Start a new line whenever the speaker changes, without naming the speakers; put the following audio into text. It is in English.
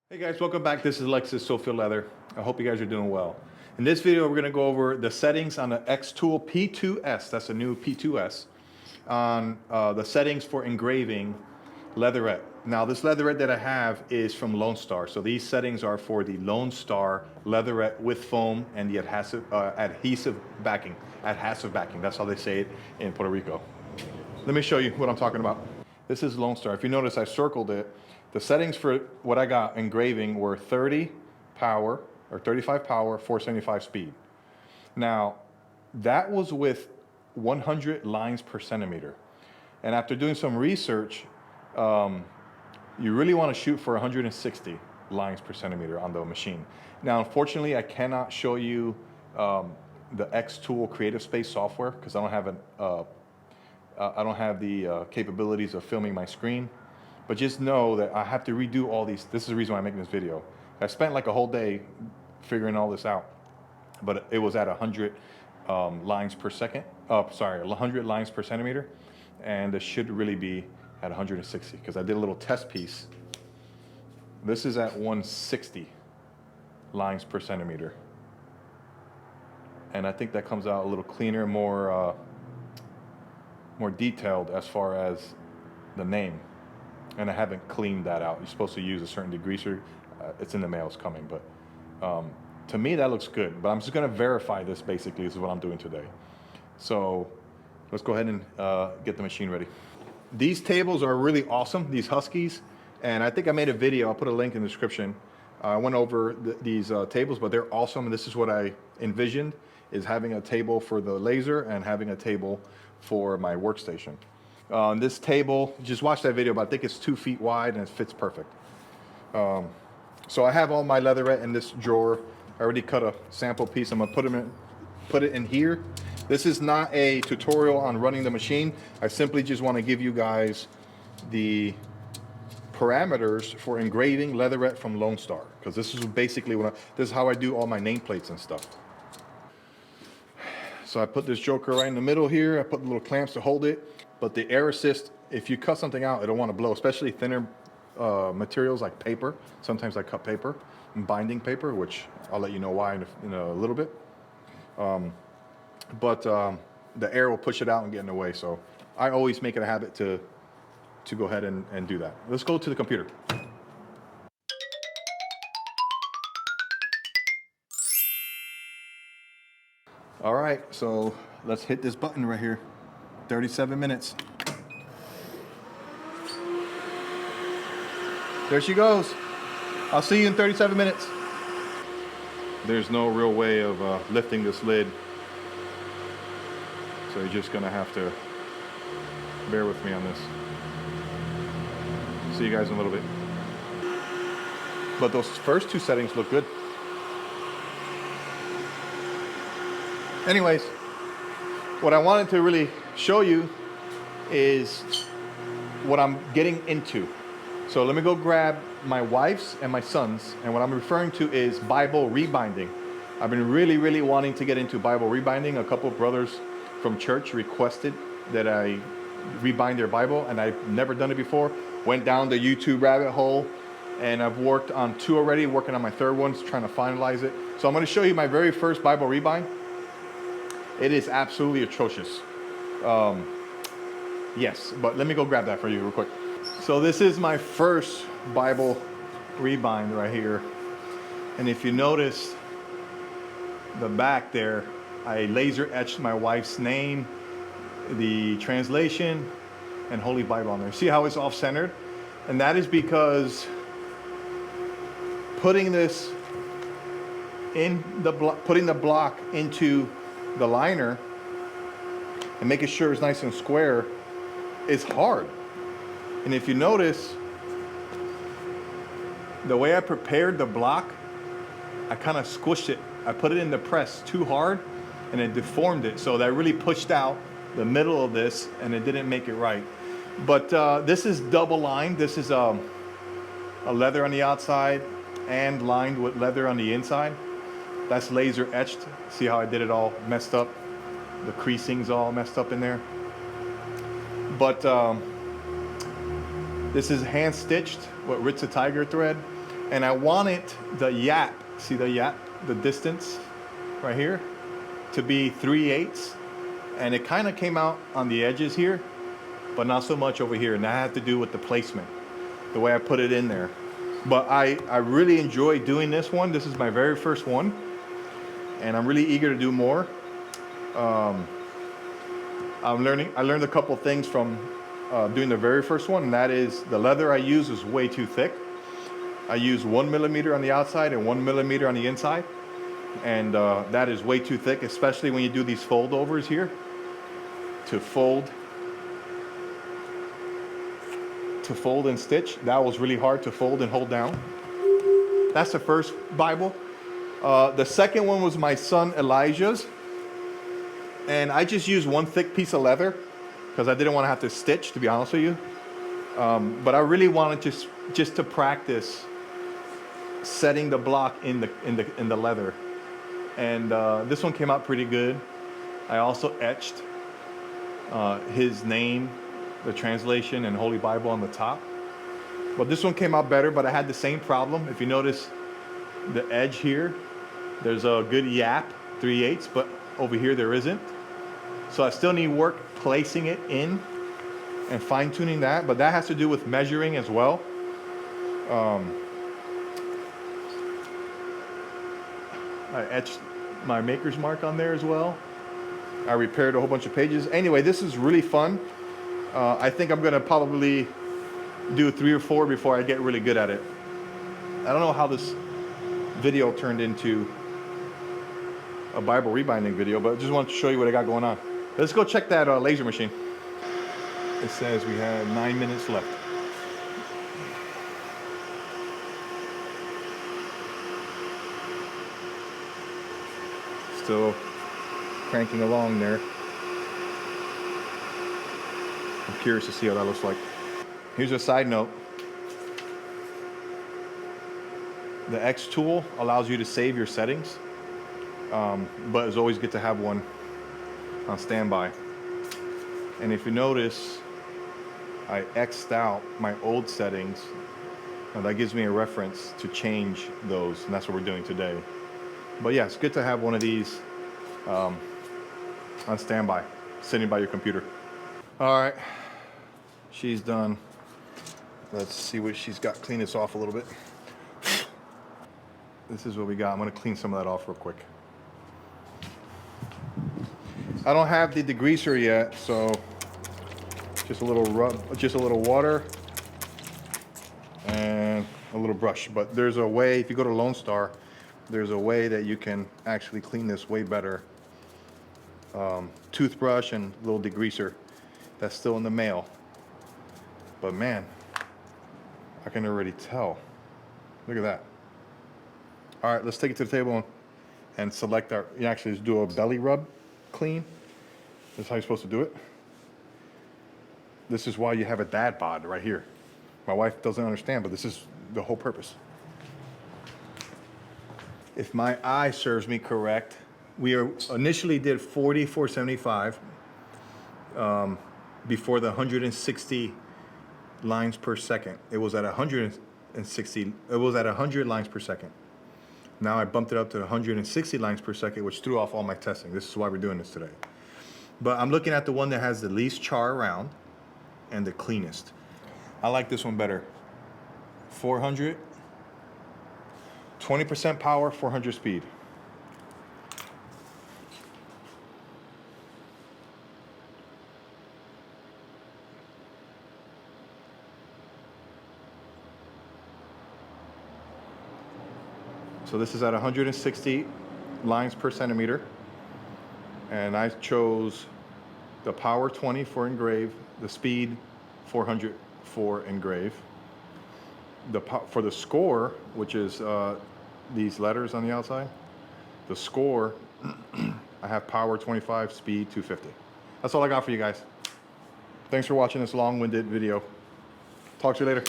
Hey guys, welcome back. This is Alexis Sophia Leather. I hope you guys are doing well. In this video, we're going to go over the settings on the Xtool P2S. That's a new P2S on the settings for engraving Leatherette. Now, this Leatherette that I have is from LoneStar. So these settings are for the LoneStar Leatherette with foam and the adhesive backing. Adhesive backing. That's how they say it in Puerto Rico. Let me show you what I'm talking about. This is LoneStar. If you notice, I circled it. The settings for what I got engraving were 30 power or 35 power, 475 speed. Now, that was with 100 lines per centimeter. And after doing some research, you really want to shoot for 160 lines per centimeter on the machine. Now, unfortunately, I cannot show you the Xtool Creative Space software because I don't have the capabilities of filming my screen. But just know that I have to redo all these. This is the reason why I'm making this video. I spent like a whole day figuring all this out, but it was at 100 lines per second. 100 lines per centimeter, and it should really be at 160 because I did a little test piece. This is at 160 lines per centimeter, and I think that comes out a little cleaner, more detailed as far as the name. And I haven't cleaned that out. You're supposed to use a certain degreaser. It's in the mail, it's coming. But to me, that looks good. But I'm just gonna verify this basically. This is what I'm doing today. So let's go ahead and get the machine ready. These tables are really awesome, these Huskies. And I think I made a video, I'll put a link in the description. I went over these tables, but they're awesome. This is what I envisioned, is having a table for the laser and having a table for my workstation. This table, just watch that video, but I think it's 2 feet wide and it fits perfect. So I have all my Leatherette in this drawer. I already cut a sample piece. I'm gonna put it in here. This is not a tutorial on running the machine. I simply just want to give you guys the parameters for engraving Leatherette from LoneStar, because this is basically this is how I do all my nameplates and stuff. So I put this joker right in the middle here. I put the little clamps to hold it. But the air assist, if you cut something out, it'll want to blow, especially thinner materials like paper. Sometimes I cut paper and binding paper, which I'll let you know why in a little bit. But the air will push it out and get in the way. So I always make it a habit to go ahead and do that. Let's go to the computer. All right, so let's hit this button right here. 37 minutes. There she goes. I'll see you in 37 minutes. There's no real way of lifting this lid, so you're just gonna have to bear with me on this. See you guys in a little bit. But those first 2 settings look good. Anyways, what I wanted to really show you is what I'm getting into. So let me go grab my wife's and my son's, and what I'm referring to is Bible rebinding. I've been really wanting to get into Bible rebinding. A couple of brothers from church requested that I rebind their Bible, and I've never done it before. Went down the YouTube rabbit hole, and I've worked on 2 already, working on my 3rd one, trying to finalize it. So I'm going to show you my very first Bible rebind. It is absolutely atrocious. Yes, but let me go grab that for you real quick. So this is my first Bible rebind right here. And if you notice the back there, I laser etched my wife's name, the translation, and Holy Bible on there. See how it's off-centered? And that is because putting this in putting the block into the liner and making sure it's nice and square is hard. And if you notice, the way I prepared the block, I kind of squished it. I put it in the press too hard and it deformed it. So that really pushed out the middle of this and it didn't make it right. But this is double lined. This is a leather on the outside and lined with leather on the inside. That's laser etched. See how I did it all messed up? The creasing's all messed up in there. But this is hand stitched with Ritza Tiger thread. And I wanted the yap, see the yap, the distance right here, to be 3/8. And it kind of came out on the edges here, but not so much over here. And that had to do with the placement, the way I put it in there. But I really enjoy doing this one. This is my very first one, and I'm really eager to do more. I learned a couple things from doing the very first one, and that is the leather I use is way too thick. I use 1 millimeter on the outside and 1 millimeter on the inside, and that is way too thick, especially when you do these fold overs here. To fold and stitch, that was really hard to fold and hold down. That's the first Bible. The second one was my son Elijah's, and I just used one thick piece of leather because I didn't want to have to stitch, to be honest with you. But I really wanted just to practice setting the block in the leather, and this one came out pretty good. I also etched his name, the translation, and Holy Bible on the top. But this one came out better, but I had the same problem. If you notice the edge here, there's a good yap, 3/8, but over here there isn't. So I still need work placing it in and fine tuning that, but that has to do with measuring as well. I etched my maker's mark on there as well. I repaired a whole bunch of pages. Anyway, this is really fun. I think I'm gonna probably do 3 or 4 before I get really good at it. I don't know how this video turned into a Bible rebinding video, but I just wanted to show you what I got going on. Let's go check that laser machine. It says we have 9 minutes left. Still cranking along there. I'm curious to see how that looks like. Here's a side note. The Xtool allows you to save your settings, but it's always good to have one on standby. And if you notice, I X'd out my old settings, and that gives me a reference to change those, and that's what we're doing today. But yeah, it's good to have one of these on standby, sitting by your computer. All right, she's done. Let's see what she's got. Clean this off a little bit. This is what we got. I'm gonna clean some of that off real quick. I don't have the degreaser yet, so just a little rub, just a little water and a little brush. But there's a way, if you go to LoneStar, there's a way that you can actually clean this way better. Toothbrush and little degreaser. That's still in the mail. But man, I can already tell. Look at that. All right, let's take it to the table and select our, you actually just do a belly rub clean. That's how you're supposed to do it. This is why you have a dad bod right here. My wife doesn't understand, but this is the whole purpose. If my eye serves me correct, we initially did 4475 before the 160 lines per second. It was at 160, it was at 100 lines per second. Now I bumped it up to 160 lines per second, which threw off all my testing. This is why we're doing this today. But I'm looking at the one that has the least char around and the cleanest. I like this one better. 400, 20% power, 400 speed. So this is at 160 lines per centimeter. And I chose the power 20 for engrave, the speed 400 for engrave. For the score, which is these letters on the outside, the score, I have power 25, speed 250. That's all I got for you guys. Thanks for watching this long-winded video. Talk to you later.